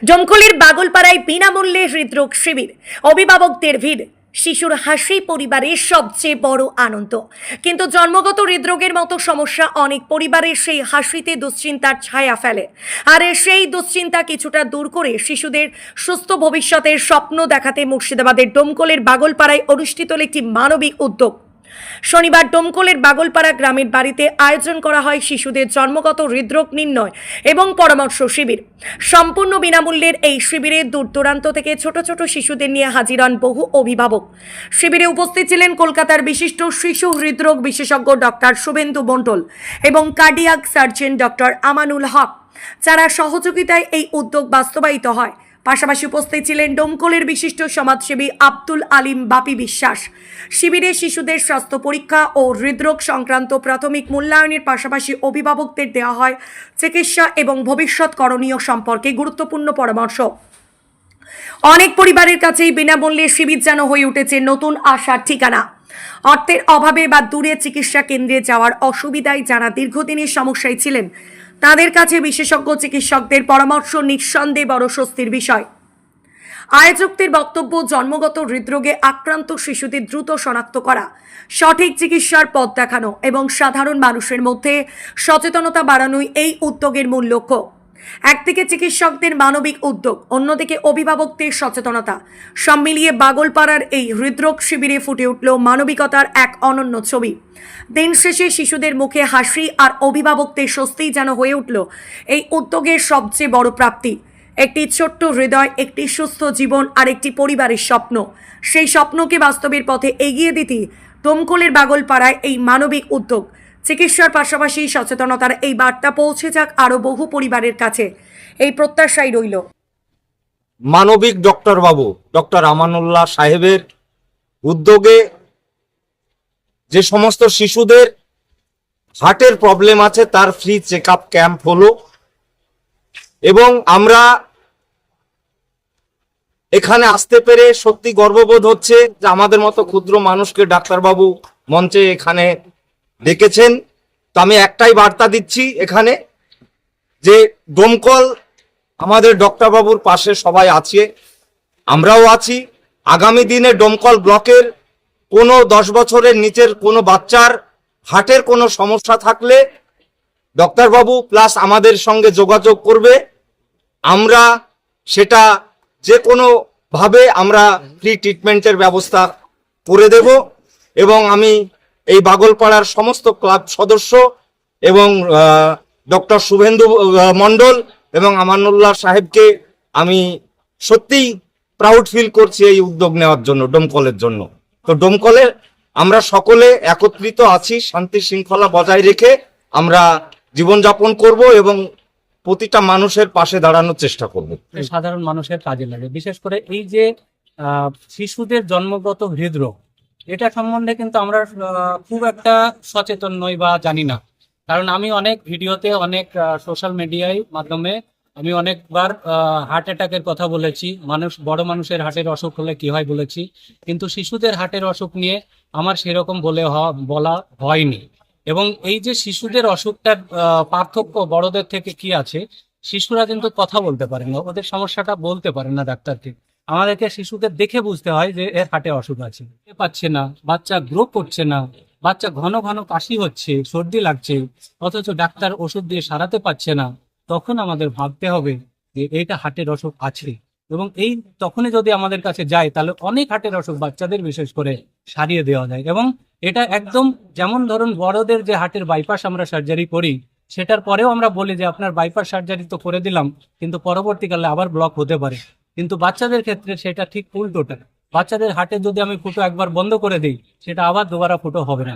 ডোমকলের বাগলপাড়ায় বিনামূল্যে হৃদরোগ শিবির, অভিভাবকদের ভিড়, শিশুর হাসি পরিবারের সবচেয়ে বড় আনন্দ। কিন্তু জন্মগত হৃদরোগের মতো সমস্যা অনেক পরিবারের সেই হাসিতে দুশ্চিন্তার ছায়া ফেলে। আর সেই দুশ্চিন্তা কিছুটা দূর করে শিশুদের সুস্থ ভবিষ্যতের স্বপ্ন দেখাতে মুর্শিদাবাদের ডোমকলের বাগলপাড়ায় অনুষ্ঠিত হল একটি মানবিক উদ্যোগ। শনিবার ডোমকলের বাগলপাড়া গ্রামের বাড়িতে আয়োজন করা হয় শিশুদের জন্মগত হৃদরোগ নির্ণয় এবং পরামর্শ শিবির। সম্পূর্ণ বিনামূল্যের এই শিবিরে দূর দূরান্ত থেকে ছোট ছোট শিশুদের নিয়ে হাজির হন বহু অভিভাবক। শিবিরে উপস্থিত ছিলেন কলকাতার বিশিষ্ট শিশু হৃদরোগ বিশেষজ্ঞ ডক্টর শুভেন্দু মণ্ডল এবং কার্ডিয়াক সার্জন ডক্টর আমানুল হক, যারা সহযোগিতায় এই উদ্যোগ বাস্তবায়িত হয়। পাশাপাশি উপস্থিত ছিলেন ডোমকলের বিশিষ্ট সমাজসেবী আব্দুল আলিম বাপি বিশ্বাস। শিবিরে শিশুদের স্বাস্থ্য পরীক্ষা ও হৃদরোগ সংক্রান্ত প্রাথমিক মূল্যায়নের পাশাপাশি অভিভাবকদের দেওয়া হয় চিকিৎসা এবং ভবিষ্যৎ করণীয় সম্পর্কে গুরুত্বপূর্ণ পরামর্শ। অনেক পরিবারের কাছেই বিনামূল্যে শিবির যেন হয়ে উঠেছে নতুন আশার ঠিকানা। অর্থের অভাবে বা দূরে চিকিৎসা কেন্দ্রে যাওয়ার অসুবিধায় যারা দীর্ঘদিনের সমস্যায় ছিলেন, তাদের কাছে বিশেষজ্ঞ চিকিৎসকদের পরামর্শ নিঃসন্দেহে বড় স্বস্তির বিষয়। আয়োজকদের বক্তব্য, জন্মগত হৃদরোগে আক্রান্ত শিশুদের দ্রুত শনাক্ত করা, সঠিক চিকিৎসার পথ দেখানো এবং সাধারণ মানুষের মধ্যে সচেতনতা বাড়ানোই এই উদ্যোগের মূল লক্ষ্য। একদিকে চিকিৎসকদের মানবিক উদ্যোগ, অন্যদিকে অভিভাবকদের সচেতনতা, সব মিলিয়ে বাগলপাড়ার এই হৃদরোগ শিবিরে ফুটে উঠল মানবিকতার এক অনন্য ছবি। দিন শেষে শিশুদের মুখে হাসি আর অভিভাবকদের স্বস্তিই যেন হয়ে উঠল এই উদ্যোগের সবচেয়ে বড় প্রাপ্তি। একটি ছোট্ট হৃদয়, একটি সুস্থ জীবন আর একটি পরিবারের স্বপ্ন। সেই স্বপ্নকে বাস্তবের পথে এগিয়ে দিতে ডোমকলের বাগলপাড়ায় এই মানবিক উদ্যোগ। চিকিৎসার পাশাপাশি সচেতনতার এই বার্তা পৌঁছে যাক আরো বহু পরিবারের কাছে, এই প্রত্যাশাই রইল। মানবিক ডক্টর বাবু ডক্টর আমানুল্লাহ সাহেবের উদ্যোগে যে সমস্ত শিশুদের হার্টের প্রবলেম আছে তার ফ্রি চেক আপ ক্যাম্প হলো, এবং আমরা এখানে আসতে পেরে সত্যি গর্ববোধ হচ্ছে যে আমাদের মতো ক্ষুদ্র মানুষকে ডাক্তারবাবু মঞ্চে এখানে ডেকেছেন। তো আমি একটাই বার্তা দিচ্ছি এখানে, যে ডোমকল আমাদের ডক্টরবাবুর পাশে সবাই আছে, আমরাও আছি। আগামী দিনে ডোমকল ব্লকের কোনো 10 বছরের নিচের কোনো বাচ্চার হার্টের কোনো সমস্যা থাকলে ডক্টরবাবু প্লাস আমাদের সঙ্গে যোগাযোগ করবে। আমরা সেটা যে কোনো ভাবে আমরা ফ্রি ট্রিটমেন্টের ব্যবস্থা করে দেব। এবং আমি এই বাগলপাড়ার সমস্ত ক্লাব সদস্য এবং ডক্টর শুভেন্দু মণ্ডল এবং আমানুল্লাহ সাহেবকে আমি সত্যিই প্রাউড ফিল করছি এই উদ্যোগ নেওয়ার জন্য, ডোমকলের জন্য। তো ডোমকলে আমরা সকলে একত্রিত আছি, শান্তি শৃঙ্খলা বজায় রেখে আমরা জীবনযাপন করব এবং প্রতিটা মানুষের পাশে দাঁড়ানোর চেষ্টা করব। সাধারণ মানুষের কাজে লাগে, বিশেষ করে এই যে শিশুদের জন্মগত হৃদরোগ, এটা সম্বন্ধে কিন্তু আমরা খুব একটা সচেতন নই বা জানি না। কারণ আমি অনেক ভিডিওতে, অনেক সোশ্যাল মিডিয়ায় মাধ্যমে আমি অনেকবার হার্ট অ্যাটাকের কথা বলেছি, বড় মানুষের হার্টের অসুখ হলে কি হয় বলেছি, কিন্তু শিশুদের হার্টের অসুখ নিয়ে আমার সেরকম বলা হয়নি। এবং এই যে শিশুদের অসুখটার পার্থক্য বড়দের থেকে কি আছে, শিশুরা কিন্তু কথা বলতে পারে না, ওদের সমস্যাটা বলতে পারে না ডাক্তারকে। আমাদেরকে শিশুদের দেখে বুঝতে হয় যে এর হার্টে অসুখ আছে। পাচ্ছে না, বাচ্চা গ্রো করছে না, বাচ্চা ঘন ঘন কাশি হচ্ছে, সর্দি লাগছে, অথচ ডাক্তার ওষুধ দিয়ে সারাতে পারছে না। তখন আমাদের ভাবতে হবে যে এইটা হার্টের অসুখ আছে, এবং এই তখনই যদি আমাদের কাছে যায় তাহলে অনেক হার্টের অসুখ বাচ্চাদের বিশেষ করে সারিয়ে দেওয়া যায়। এবং এটা একদম যেমন ধরুন বড়দের যে হার্টের বাইপাস আমরা সার্জারি করি, সেটার পরেও আমরা বলি যে আপনার বাইপাস সার্জারি তো করে দিলাম, কিন্তু পরবর্তীকালে আবার ব্লক হতে পারে। কিন্তু বাচ্চাদের ক্ষেত্রে সেটা ঠিক উল্টোটা। বাচ্চাদের হার্টে যদি আমি ফুটো একবার বন্ধ করে দিই, সেটা আবার দুবারা ফুটো হবে না।